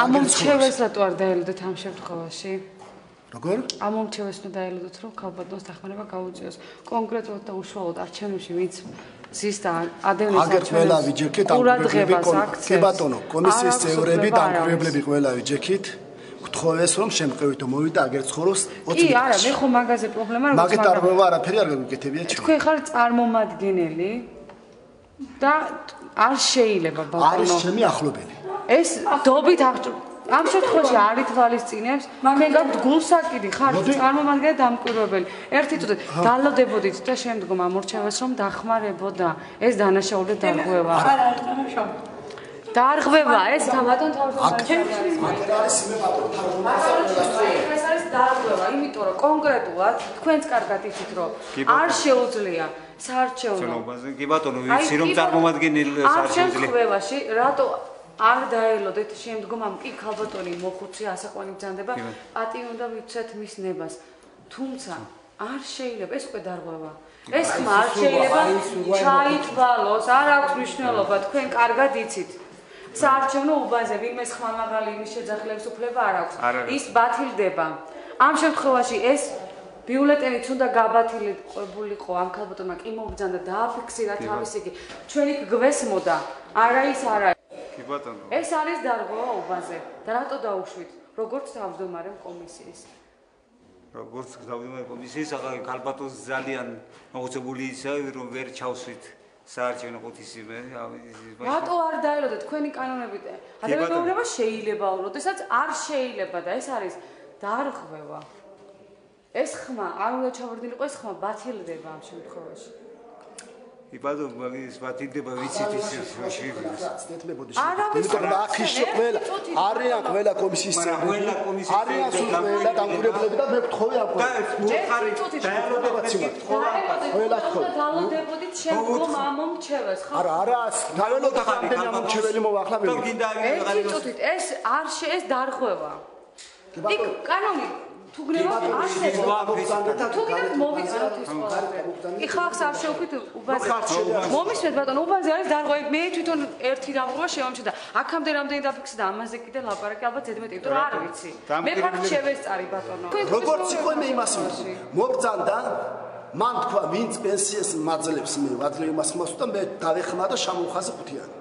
ამომრჩევეს რატო არ დაელოდეთ ამ შემთხვევაში? როგორ? ამომრჩევეს უნდა დაელოდოთ რომ ქალბატონს დახმარება გაუწიოს. კონკრეტულად და უშუალოდ არჩევნებში ვინც ზის და ადევნის არჩევნებს ყურადღებას აქცევს. კი ბატონო, კომისიის წევრები და დამკვირვებლები ყველა ვიჯექით. გთხოვეს რომ შემყევითო მოვიდა აგერ ცხოვროს 20 წელი. კი, არა, მე ხო მაგაზე პრობლემა როგორ მაგით არ მოვარ არაფერი არ გეკეთებია ჩემ. თქვენ ხარ წარმომადგენელი და არ შეიძლება ბატონო. არის ჩემი ახლობელი. ეს დობით ამ შემთხვევაში არ ითვალისწინებს, მე გაქვთ გულსაკიდი ხარ წარმომადგენელი დამკვირვებელი. ერთი წუთი დალოდებოდით და შემდგომ ამორჩევეს რომ დახმარებოდა. ეს დანაშაული დარღვევა. არა, დანაშაული. დარღვევა ეს ბატონ თავმჯდომარე ეს არის დარღვევა, იმიტომ რომ კონკრეტულად თქვენც კარგად იცით რომ არ შეუძლია საარჩევნო კი ბატონო ვიცი რომ წარმომადგენელი საარჩევნო დარღვევაში რატო არ დაელოდეთ შემდგომ ამ კი ქალბატონი მოხუცია ასაყვანი ბრძანდება პატი უნდა ვიცეთ მის ნებას თუმცა არ შეიძლება ეს უკვე დარღვევა ეს ხმა არ შეიძლება ჩაითვალოს არ აქვს მნიშვნელობა თქვენ კარგად იცით საარჩევნო უბანზე ვინმე ხმამაღალი იმის შეძახილების უფლება არ აქვს ის ბათილდება ამ შემთხვევაში ეს ბიულეტენიც უნდა გაბათილიყო ამ ქალბატონმა კი მობრძანდა დააფიქსირა თავისი კი ჩვენი გვესმოდა არა ის არა კი ბატონო ეს არის დარღვევა უბანზე და რატო დაუშვით როგორც თავმჯდომარე კომისიის როგორც თავმჯდომარე კომისიის ახლა ქალბატონს ძალიან მოუწებული ისაა რომ ვერ ჩავსვით საარჩევნო ყუთისიმე რატო არ დაელოდეთ თქვენი კანონებით ადამიანობა შეიძლება როდესაც არ შეიძლება და ეს არის დარღვევა ეს ხმა არ უნდა ჩავარდნილიყო ეს ხმა ბათილდება ამ შემთხვევაში კი ბატონო მაგის ბათილდება ვიცით ის ცდეთმებოდი იმიტომ რომ აქ ყველა არიან ყველა კომისიის წევრები არიან ყველა დამკვირვებლები და მე გთხოვე ამ ყველა დალოდებოდით შემდგომ ამომრჩევეს ხო არა არა დალოდოთ ამომრჩეველი მოახლა მე ეს არ ეს დარღვევა იქ კანონი თუ გნებავთ არსებობს თუ გინდათ მოვიწროთ ის ყველაფერი იქ ხალხს არ შევხვით უბანზე მომისმენთ ბატონო უბანზე არის დარღვევა მე თვითონ ერთი დარღვევა შევამჩნდა აქამდე რამდენი დაფიქსდა ამაზე კიდე ლაპარაკი ალბათ ზედმეტი იმიტომ რომ არ ვიცი მე ფაქტ შევესწარი ბატონო როგორც იყო მე იმას მობრძანდა მან თქვა ვინც პენსიას მაძლევს მე ვადლე იმას ხმას და მე დავეხმა და შამოხაზე ხუთიანი